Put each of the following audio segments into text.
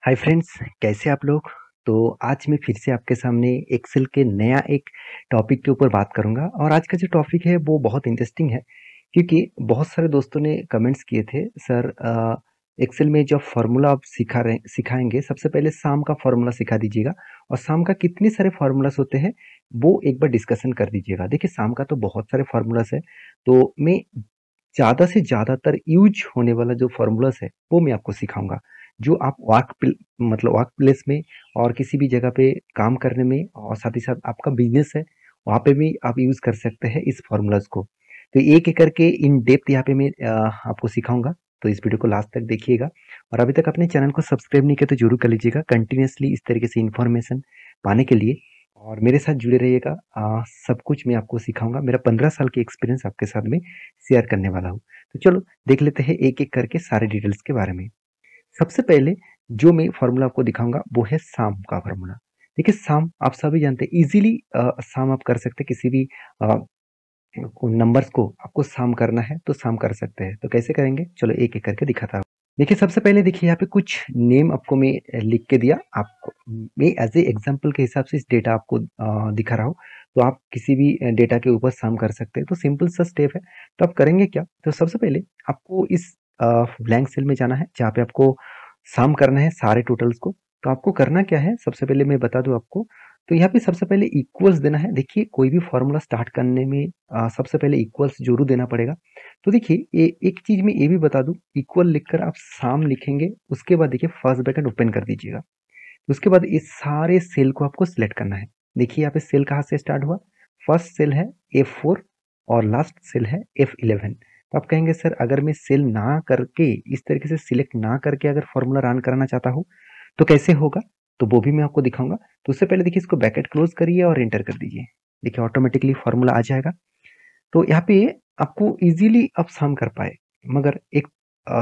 Hi friends, कैसे आप लोग। तो आज मैं फिर से आपके सामने एक्सेल के नया एक टॉपिक के ऊपर बात करूंगा। और आज का जो टॉपिक है वो बहुत इंटरेस्टिंग है, क्योंकि बहुत सारे दोस्तों ने कमेंट्स किए थे, सर एक्सेल में जो फार्मूला आप सिखाएंगे, सबसे पहले साम का फार्मूला सिखा दीजिएगा और साम का कितने सारे फार्मूलास होते हैं वो एक बार डिस्कशन कर दीजिएगा। देखिए, साम का तो बहुत सारे फार्मूलास है, तो मैं ज़्यादा से ज़्यादातर यूज होने वाला जो फार्मूलास है वो मैं आपको सिखाऊंगा, जो आप वर्क प्लेस में और किसी भी जगह पे काम करने में, और साथ ही साथ आपका बिजनेस है वहाँ पे भी आप यूज़ कर सकते हैं इस फार्मूलाज को। तो एक एक करके इन डेप्थ यहाँ पे मैं आपको सिखाऊंगा, तो इस वीडियो को लास्ट तक देखिएगा। और अभी तक अपने चैनल को सब्सक्राइब नहीं किया तो जरूर कर लीजिएगा, कंटिन्यूसली इस तरीके से इन्फॉर्मेशन पाने के लिए। और मेरे साथ जुड़े रहिएगा, सब कुछ मैं आपको सिखाऊंगा। मेरा 15 साल की एक्सपीरियंस आपके साथ में शेयर करने वाला हूँ। तो चलो देख लेते हैं एक एक करके सारे डिटेल्स के बारे में। सबसे पहले जो मैं फार्मूला आपको दिखाऊंगा वो है साम का फार्मूला। देखिए, साम आप सभी जानते हैं, इजीली साम आप कर सकते हैं। किसी भी नंबर्स को आपको साम करना है तो साम कर सकते हैं। तो कैसे करेंगे, चलो एक एक करके दिखाता हूँ। देखिए, सबसे पहले देखिए यहाँ पे कुछ नेम आपको मैं लिख के दिया आपको। मैं एज ए एग्जांपल के हिसाब से इस डेटा आपको दिखा रहा हूँ, तो आप किसी भी डेटा के ऊपर सम कर सकते हैं। तो सिंपल सा स्टेप है। तो आप करेंगे क्या, तो सबसे पहले आपको इस ब्लैंक सेल में जाना है जहाँ पे आपको सम करना है सारे टोटल्स को। तो आपको करना क्या है, सबसे पहले मैं बता दूं आपको। तो यहाँ पे सबसे पहले इक्वल्स देना है। देखिए, कोई भी फॉर्मूला स्टार्ट करने में सबसे पहले इक्वल्स जरूर देना पड़ेगा। तो देखिए, एक चीज में ये भी बता दूं, इक्वल लिखकर आप साम लिखेंगे, उसके बाद देखिए फर्स्ट ब्रैकेट ओपन कर दीजिएगा। उसके बाद इस सारे सेल को आपको सिलेक्ट करना है। देखिए यहाँ पे सेल कहाँ से स्टार्ट हुआ, फर्स्ट सेल है F4 और लास्ट सेल है F11। तो आप कहेंगे सर, अगर मैं सेल ना करके इस तरीके से सिलेक्ट ना करके अगर फॉर्मूला रन करना चाहता हूँ तो कैसे होगा, तो वो भी मैं आपको दिखाऊंगा। तो उससे पहले देखिए, इसको ब्रैकेट क्लोज करिए और एंटर कर दीजिए। देखिए, ऑटोमेटिकली फॉर्मूला आ जाएगा। तो यहाँ पे आपको इजीली आप सम कर पाए, मगर एक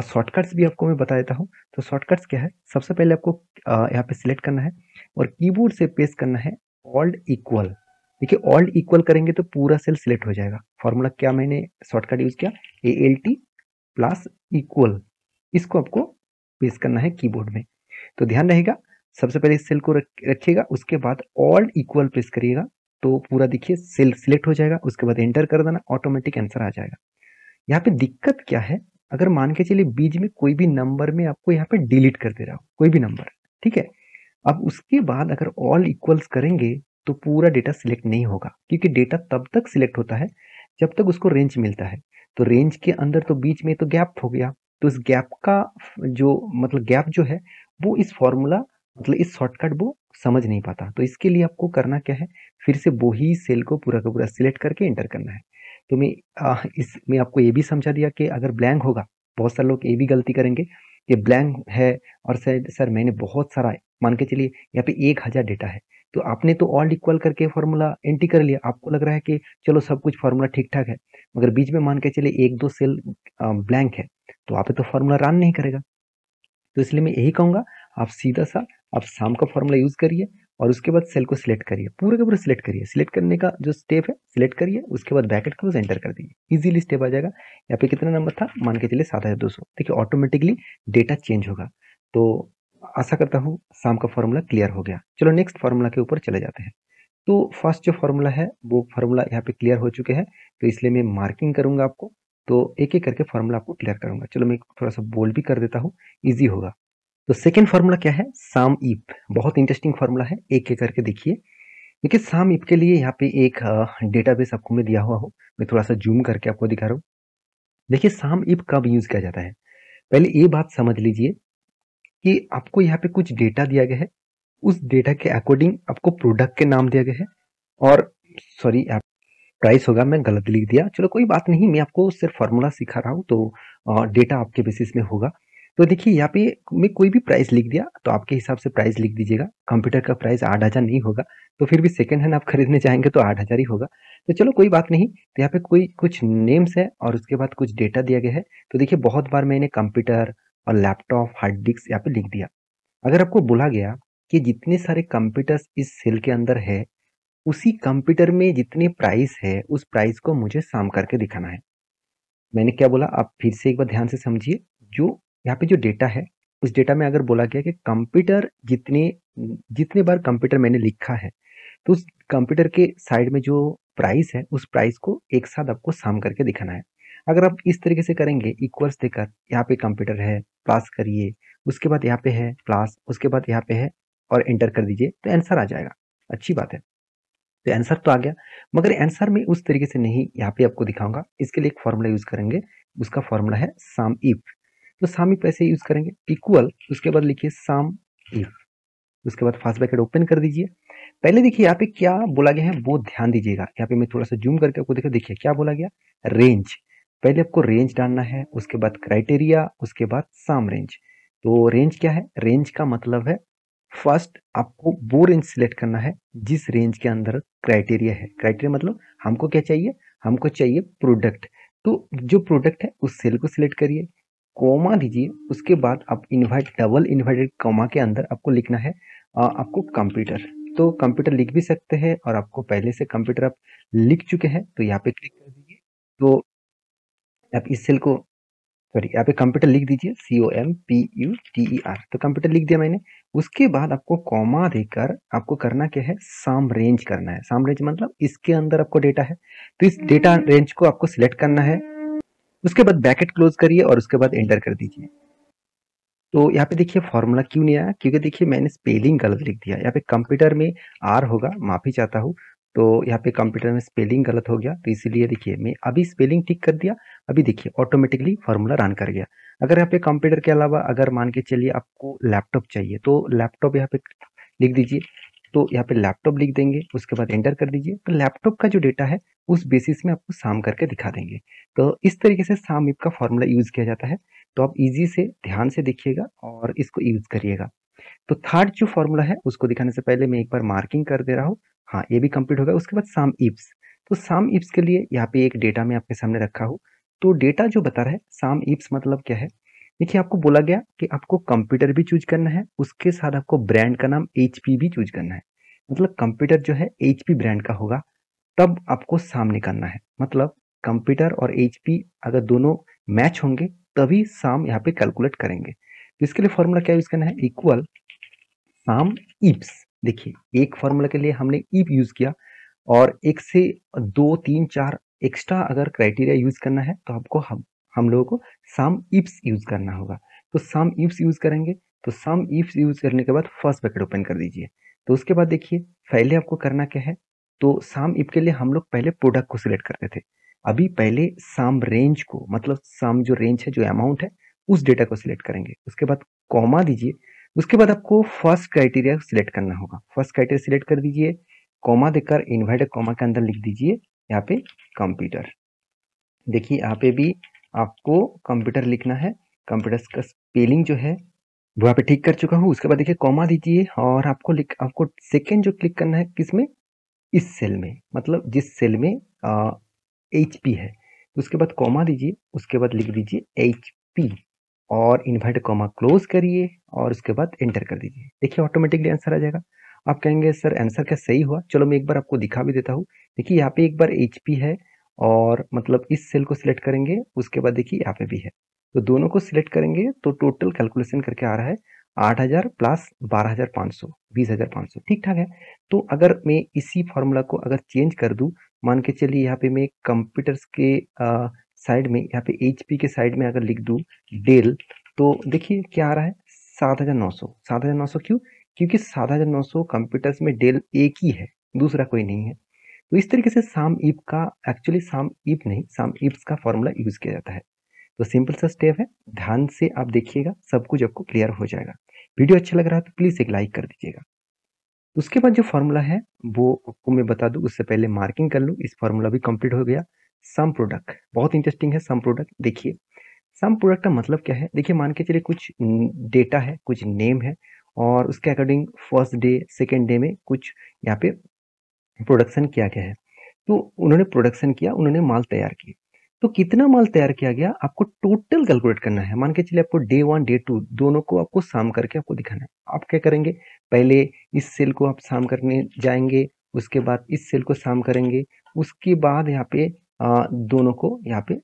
शॉर्टकट्स भी आपको मैं बता देता हूँ। तो शॉर्टकट्स क्या है, सबसे पहले आपको यहाँ पे सिलेक्ट करना है और कीबोर्ड से पेस्ट करना है ऑल्ट इक्वल। देखिए, ऑल्ट इक्वल करेंगे तो पूरा सेल सिलेक्ट हो जाएगा। फॉर्मूला क्या मैंने शॉर्टकट यूज किया, ALT प्लस इक्वल, इसको आपको पेस्ट करना है कीबोर्ड में। तो ध्यान रहेगा, सबसे पहले इस सेल को रखिएगा, उसके बाद ऑल्ट इक्वल प्रेस करिएगा तो पूरा देखिए सेल सिलेक्ट हो जाएगा। उसके बाद एंटर कर देना, ऑटोमेटिक आंसर आ जाएगा। यहाँ पे दिक्कत क्या है, अगर मान के चलिए बीच में कोई भी नंबर में आपको यहाँ पे डिलीट कर दे रहा हो कोई भी नंबर, ठीक है। अब उसके बाद अगर ऑल इक्वल्स करेंगे तो पूरा डेटा सिलेक्ट नहीं होगा, क्योंकि डेटा तब तक सिलेक्ट होता है जब तक उसको रेंज मिलता है। तो रेंज के अंदर तो बीच में तो गैप हो गया, तो इस गैप का जो मतलब गैप जो है वो इस फॉर्मूला मतलब इस शॉर्टकट वो समझ नहीं पाता। तो इसके लिए आपको करना क्या है, फिर से वही सेल को पूरा का पूरा सिलेक्ट करके एंटर करना है। तो इसमें आपको ये भी समझा दिया कि अगर ब्लैंक होगा, बहुत सारे लोग ये भी गलती करेंगे कि ब्लैंक है और सर मैंने बहुत सारा, मान के चलिए यहाँ पे 1000 डेटा है, तो आपने तो ऑल इक्वल करके फॉर्मूला एंट्री कर लिया, आपको लग रहा है कि चलो सब कुछ फॉर्मूला ठीक ठाक है, मगर बीच में मान के चलिए एक दो सेल ब्लैंक है, तो आप तो फॉर्मूला रन नहीं करेगा। तो इसलिए मैं यही कहूंगा, आप सीधा सा आप साम का फॉर्मूला यूज करिए और उसके बाद सेल को सिलेक्ट करिए, पूरे का पूरा सिलेक्ट करिए। सिलेक्ट करने का जो स्टेप है, सिलेक्ट करिए, उसके बाद ब्रैकेट क्लोज एंटर कर दीजिए, इजीली स्टेप आ जाएगा। यहाँ पे कितना नंबर था, मान के चलिए 7200। देखिए, ऑटोमेटिकली डेटा चेंज होगा। तो आशा करता हूँ साम का फॉर्मूला क्लियर हो गया। चलो नेक्स्ट फॉर्मूला के ऊपर चले जाते हैं। तो फर्स्ट जो फॉर्मूला है वो फॉर्मूला यहाँ पे क्लियर हो चुके हैं, तो इसलिए मैं मार्किंग करूंगा आपको। तो एक एक करके फॉर्मूला आपको क्लियर करूंगा। चलो मैं थोड़ा सा बोल्ड भी कर देता हूँ, ईजी होगा। तो सेकेंड फार्मूला क्या है, साम ईप। बहुत इंटरेस्टिंग फार्मूला है, एक एक करके देखिए। देखिए, साम ईप के लिए यहाँ पे एक डेटाबेस आपको मैं दिया हुआ हूँ, मैं थोड़ा सा जूम करके आपको दिखा रहा हूँ। देखिए, साम ईप कब यूज किया जाता है, पहले ये बात समझ लीजिए कि आपको यहाँ पे कुछ डेटा दिया गया है, उस डेटा के अकॉर्डिंग आपको प्रोडक्ट के नाम दिया गया है, और सॉरी प्राइस होगा, मैं गलत लिख दिया, चलो कोई बात नहीं, मैं आपको सिर्फ फार्मूला सिखा रहा हूँ, तो डेटा आपके बेसिस में होगा। तो देखिए, यहाँ पे मैं कोई भी प्राइस लिख दिया तो आपके हिसाब से प्राइस लिख दीजिएगा। कंप्यूटर का प्राइस 8000 नहीं होगा, तो फिर भी सेकंड हैंड आप खरीदने चाहेंगे तो 8000 ही होगा। तो चलो कोई बात नहीं। तो यहाँ पे कोई कुछ नेम्स है और उसके बाद कुछ डेटा दिया गया है। तो देखिए, बहुत बार मैंने कंप्यूटर और लैपटॉप हार्ड डिस्क यहाँ पे लिख दिया। अगर आपको बोला गया कि जितने सारे कंप्यूटर्स इस सेल के अंदर है, उसी कंप्यूटर में जितने प्राइस है उस प्राइस को मुझे सम करके दिखाना है। मैंने क्या बोला, आप फिर से एक बार ध्यान से समझिए। जो यहाँ पे जो डेटा है उस डेटा में अगर बोला गया कि कंप्यूटर जितने जितने बार कंप्यूटर मैंने लिखा है, तो उस कंप्यूटर के साइड में जो प्राइस है, उस प्राइस को एक साथ आपको सम करके दिखाना है। अगर आप इस तरीके से करेंगे इक्वल्स देकर, यहाँ पे कंप्यूटर है, प्लस करिए, उसके बाद यहाँ पे है प्लस, उसके बाद यहाँ पे है और एंटर कर दीजिए, तो आंसर आ जाएगा। अच्छी बात है। तो आंसर तो आ गया, मगर आंसर में उस तरीके से नहीं यहाँ पे आपको दिखाऊंगा। इसके लिए एक फॉर्मूला यूज करेंगे, उसका फॉर्मूला है सम इफ। तो सम इफ ऐसे यूज करेंगे, इक्वल, उसके बाद लिखिए सम इफ, उसके बाद फर्स्ट ब्रैकेट ओपन कर दीजिए। पहले देखिए यहाँ पे क्या बोला गया है वो ध्यान दीजिएगा। यहाँ पे मैं थोड़ा सा जूम करके आपको देखिए, क्या बोला गया, रेंज। पहले आपको रेंज डालना है, उसके बाद क्राइटेरिया, उसके बाद सम रेंज। तो रेंज क्या है, रेंज का मतलब है फर्स्ट आपको वो रेंज सिलेक्ट करना है जिस रेंज के अंदर क्राइटेरिया है। क्राइटेरिया मतलब हमको क्या चाहिए, हमको चाहिए प्रोडक्ट। तो जो प्रोडक्ट है उस सेल को सिलेक्ट करिए, कोमा दीजिए, उसके बाद आप इन्वर्ट डबल इन्वर्टेड कोमा के अंदर आपको लिखना है आपको कंप्यूटर। तो कंप्यूटर लिख भी सकते हैं, और आपको पहले से कंप्यूटर आप लिख चुके हैं तो यहाँ पे क्लिक कर दीजिए। तो आप इस सेल को, सॉरी, यहाँ पे कंप्यूटर लिख दीजिए, COMPUTER। तो कंप्यूटर लिख दिया मैंने। उसके बाद आपको कॉमा देकर आपको करना क्या है, सम रेंज करना है। सम रेंज मतलब इसके अंदर आपको डेटा है, तो इस डेटा रेंज को आपको सिलेक्ट करना है। उसके बाद ब्रैकेट क्लोज करिए और उसके बाद एंटर कर दीजिए। तो यहाँ पे देखिए फॉर्मूला क्यों नहीं आया, क्योंकि देखिए मैंने स्पेलिंग गलत लिख दिया। यहाँ पे कंप्यूटर में आर होगा, माफी चाहता हूँ। तो यहाँ पे कंप्यूटर में स्पेलिंग गलत हो गया, तो इसीलिए देखिए मैं अभी स्पेलिंग ठीक कर दिया। अभी देखिए ऑटोमेटिकली फॉर्मूला रन कर गया। अगर यहाँ पे कंप्यूटर के अलावा अगर मान के चलिए आपको लैपटॉप चाहिए, तो लैपटॉप यहाँ पे लिख दीजिए। तो यहाँ पे लैपटॉप लिख देंगे, उसके बाद एंटर कर दीजिए। तो लैपटॉप का जो डेटा है उस बेसिस में आपको साम करके दिखा देंगे। तो इस तरीके से साम इफ का फॉर्मूला यूज किया जाता है। तो आप इजी से ध्यान से देखिएगा और इसको यूज करिएगा। तो थर्ड जो फॉर्मूला है उसको दिखाने से पहले मैं एक बार मार्किंग कर दे रहा हूँ। हाँ, ये भी कंप्लीट हो गया। उसके बाद सम इफ्स। तो सम इफ्स के लिए यहाँ पे एक डेटा मैं आपके सामने रखा हूँ। तो डेटा जो बता रहा है सम इफ्स मतलब क्या है, देखिए आपको बोला गया कि आपको कंप्यूटर भी चूज करना है, उसके साथ आपको ब्रांड का नाम HP भी चूज करना है। मतलब कंप्यूटर जो है HP ब्रांड का होगा, तब आपको साम निकालना है। मतलब कंप्यूटर और HP अगर दोनों मैच होंगे तभी साम यहाँ पे कैलकुलेट करेंगे। तो इसके लिए फॉर्मूला क्या यूज करना है, इक्वल सम इफ्स। देखिए एक फॉर्मूला के लिए हमने इफ यूज किया, और एक से दो तीन चार एक्स्ट्रा अगर क्राइटेरिया यूज करना है तो आपको हम लोगों को सम इफ्स यूज करना होगा। तो सम इफ्स यूज करेंगे। तो सम इफ्स यूज करने के बाद फर्स्ट ब्रैकेट ओपन कर दीजिए। तो उसके बाद देखिए पहले आपको करना क्या है, तो सम इफ के लिए हम लोग पहले प्रोडक्ट को सिलेक्ट करते थे। अभी पहले सम रेंज को, मतलब सम जो रेंज है, जो अमाउंट है, उस डेटा को सिलेक्ट करेंगे। उसके बाद कॉमा दीजिए। उसके बाद आपको फर्स्ट क्राइटेरिया सिलेक्ट करना होगा। फर्स्ट क्राइटेरिया सिलेक्ट कर दीजिए, कॉमा देकर इन्वर्टेड कॉमा के अंदर लिख दीजिए यहाँ पे कंप्यूटर। देखिए यहाँ पे भी आपको कंप्यूटर लिखना है। कंप्यूटर का स्पेलिंग जो है वो यहाँ पे ठीक कर चुका हूँ। उसके बाद देखिए कॉमा दीजिए, और आपको सेकेंड जो क्लिक करना है किसमें, इस सेल में, मतलब जिस सेल में HP है। उसके बाद कॉमा दीजिए, उसके बाद लिख दीजिए HP, और इन्वर्टेड कॉमा क्लोज करिए और उसके बाद एंटर कर दीजिए। देखिए ऑटोमेटिकली आंसर आ जाएगा। आप कहेंगे सर आंसर क्या सही हुआ, चलो मैं एक बार आपको दिखा भी देता हूँ। देखिए यहाँ पे एक बार HP है, और मतलब इस सेल को सिलेक्ट करेंगे, उसके बाद देखिए यहाँ पे भी है। तो दोनों को सिलेक्ट करेंगे तो टोटल कैलकुलेशन करके आ रहा है 8,000 प्लस 12,500, 20,500, ठीक ठाक है। तो अगर मैं इसी फॉर्मूला को अगर चेंज कर दूं, मान के चलिए यहाँ पे मैं कंप्यूटर्स के साइड में, यहाँ पे HP के साइड में अगर लिख दूं डेल, तो देखिए क्या आ रहा है, 7,900। 7,900 क्यों, क्योंकि 7,900 कंप्यूटर्स में डेल एक ही है, दूसरा कोई नहीं है। तो इस तरीके से सम इफ का, एक्चुअली सम इफ नहीं, सम इफ्स का फॉर्मूला यूज किया जाता है। तो सिंपल सा स्टेप है, ध्यान से आप देखिएगा, सब कुछ आपको क्लियर हो जाएगा। वीडियो अच्छा लग रहा है तो प्लीज एक लाइक कर दीजिएगा। उसके बाद जो फॉर्मूला है वो आपको मैं बता दूं, उससे पहले मार्किंग कर लूं। इस फॉर्मूला भी कंप्लीट हो गया। सम प्रोडक्ट बहुत इंटरेस्टिंग है। सम प्रोडक्ट देखिए, सम प्रोडक्ट का मतलब क्या है, देखिए मान के चलिए कुछ डेटा है, कुछ नेम है, और उसके according first day second day में कुछ यहाँ पे प्रोडक्शन किया गया है। तो उन्होंने प्रोडक्शन किया, उन्होंने माल तैयार किए। तो कितना माल तैयार किया गया आपको टोटल कैलकुलेट करना है। मान के चलिए आपको डे 1 डे 2 दोनों को आपको साम करके आपको दिखाना है। आप क्या करेंगे, पहले इस सेल को आप साम करने जाएंगे, उसके बाद इस सेल को साम करेंगे, उसके बाद यहाँ पे दोनों को यहाँ पे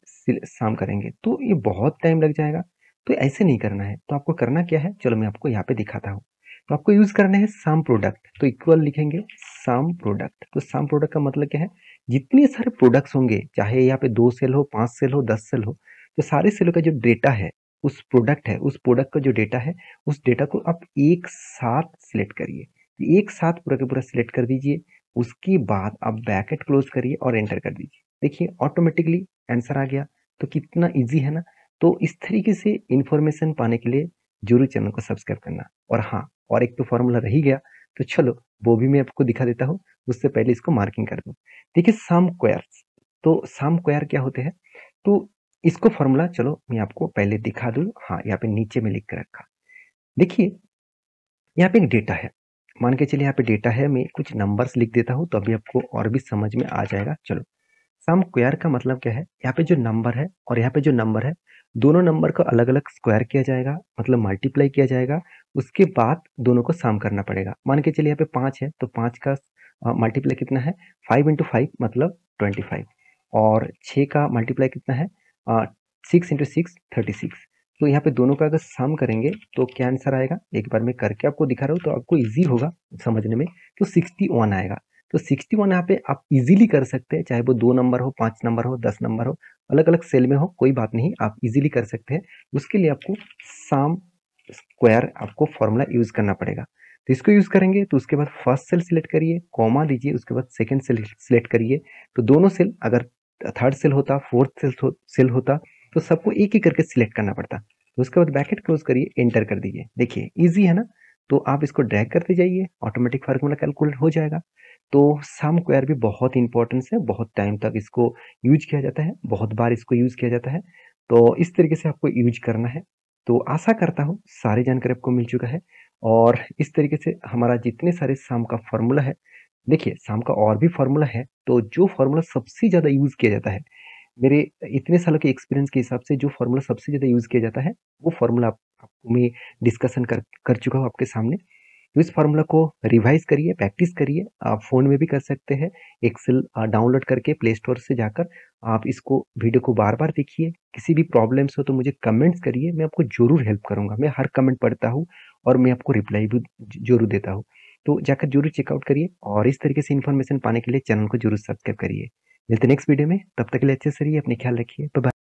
साम करेंगे। तो ये बहुत टाइम लग जाएगा। तो ऐसे नहीं करना है। तो आपको करना क्या है, चलो मैं आपको यहाँ पे दिखाता हूँ। तो आपको यूज करना है सम प्रोडक्ट, तो इक्वल लिखेंगे सम प्रोडक्ट। तो सम प्रोडक्ट का मतलब क्या है, जितने सारे प्रोडक्ट्स होंगे, चाहे यहाँ पे 2 सेल हो, 5 सेल हो, 10 सेल हो, तो सारे सेलों का जो डेटा है, उस प्रोडक्ट है, उस प्रोडक्ट का जो डेटा है, उस डेटा को आप एक साथ सिलेक्ट करिए। एक साथ पूरा का पूरा सिलेक्ट कर दीजिए। उसके बाद आप ब्रैकेट क्लोज करिए और एंटर कर दीजिए। देखिए ऑटोमेटिकली आंसर आ गया। तो कितना इजी है ना। तो इस तरीके से इंफॉर्मेशन पाने के लिए जरूर चैनल को सब्सक्राइब करना। और हाँ, और एक तो फॉर्मूला रह ही गया, तो चलो वो भी मैं आपको दिखा देता हूँ। उससे पहले इसको मार्किंग कर दूं। देखिए सम स्क्वायर्स, तो सम स्क्वायर क्या होते हैं, तो इसको फॉर्मूला चलो मैं आपको पहले दिखा दूं। हाँ, यहाँ पे नीचे में लिख कर रखा। देखिए यहाँ पे एक डेटा है, मान के चलिए यहाँ पे डेटा है, मैं कुछ नंबर्स लिख देता हूँ तो अभी आपको और भी समझ में आ जाएगा। चलो, सम स्क्वायर का मतलब क्या है, यहाँ पे जो नंबर है और यहाँ पे जो नंबर है, दोनों नंबर को अलग अलग स्क्वायर किया जाएगा, मतलब मल्टीप्लाई किया जाएगा। उसके बाद दोनों को सम करना पड़ेगा। मान के चलिए यहाँ पे 5 है, तो 5 का मल्टीप्लाई कितना है, 5 इंटू 5 मतलब 25। और 6 का मल्टीप्लाई कितना है, 6 इंटू 6 36। तो यहाँ पे दोनों का अगर सम करेंगे तो क्या आंसर आएगा, एक बार मैं करके आपको दिखा रहा हूँ तो आपको इजी होगा समझने में। तो 61 आएगा। तो 61 यहाँ पे आप इजीली कर सकते हैं, चाहे वो 2 नंबर हो, 5 नंबर हो, 10 नंबर हो, अलग अलग सेल में हो, कोई बात नहीं, आप इजीली कर सकते हैं। उसके लिए आपको सम स्क्वायर आपको फॉर्मूला यूज करना पड़ेगा। तो इसको यूज करेंगे तो उसके बाद फर्स्ट सेल सिलेक्ट करिए, कॉमा दीजिए, उसके बाद सेकंड सेल सिलेक्ट करिए। तो दोनों सेल, अगर थर्ड सेल होता, फोर्थ सेल होता, तो सबको एक एक करके सिलेक्ट करना पड़ता। तो उसके बाद ब्रैकेट क्लोज करिए, एंटर कर दीजिए। देखिए इजी है ना। तो आप इसको ड्रैग करते जाइए, ऑटोमेटिक फार्मूला कैलकुलेट हो जाएगा। तो सम स्क्वायर भी बहुत इंपॉर्टेंस है, बहुत टाइम तक इसको यूज किया जाता है, बहुत बार इसको यूज किया जाता है। तो इस तरीके से आपको यूज करना है। तो आशा करता हूँ सारी जानकारी आपको मिल चुका है। और इस तरीके से हमारा जितने सारे सम का फॉर्मूला है, देखिए सम का और भी फॉर्मूला है, तो जो फॉर्मूला सबसे ज्यादा यूज किया जाता है, मेरे इतने सालों के एक्सपीरियंस के हिसाब से जो फॉर्मूला सबसे ज्यादा यूज किया जाता है, वो फॉर्मूला आपको मैं डिस्कशन कर चुका हूँ आपके सामने। तो इस फॉर्मूला को रिवाइज करिए, प्रैक्टिस करिए। आप फोन में भी कर सकते हैं, एक्सेल डाउनलोड करके प्ले स्टोर से जाकर आप इसको वीडियो को बार बार देखिए। किसी भी प्रॉब्लम्स हो तो मुझे कमेंट्स करिए, मैं आपको जरूर हेल्प करूंगा। मैं हर कमेंट पढ़ता हूँ और मैं आपको रिप्लाई भी जरूर देता हूँ। तो जाकर जरूर चेकआउट करिए और इस तरीके से इन्फॉर्मेशन पाने के लिए चैनल को जरूर सब्सक्राइब करिए। मिलते नेक्स्ट वीडियो में, तब तक के लिए अच्छे से रहिए, अपने ख्याल रखिए। Bye bye.